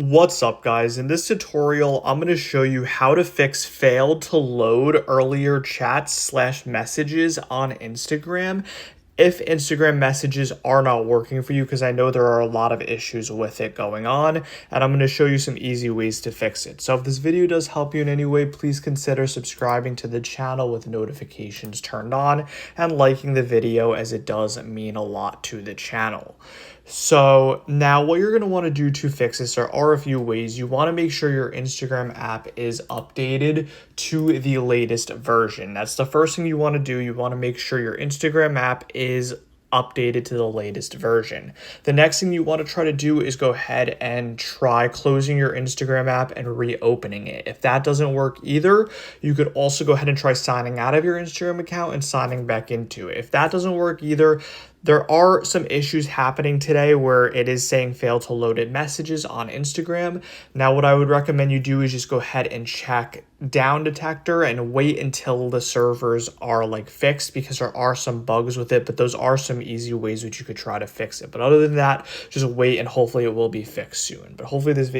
What's up guys? In this tutorial, I'm going to show you how to fix failed to load earlier chats slash messages on Instagram if Instagram messages are not working for you, because I know there are a lot of issues with it going on, and I'm going to show you some easy ways to fix it. So if this video does help you in any way, please consider subscribing to the channel with notifications turned on and liking the video, as it does mean a lot to the channel. So now what you're going to want to do to fix this, there are a few ways. You want to make sure your Instagram app is updated to the latest version. That's the first thing you want to do. You want to make sure your Instagram app is updated to the latest version. The next thing you want to try to do is go ahead and try closing your Instagram app and reopening it. If that doesn't work either, you could also go ahead and try signing out of your Instagram account and signing back into it. If that doesn't work either, there are some issues happening today where it is saying fail to loaded messages on Instagram. Now, what I would recommend you do is just go ahead and check down detector and wait until the servers are fixed, because there are some bugs with it, but those are some easy ways which you could try to fix it. But other than that, just wait and hopefully it will be fixed soon. But hopefully this video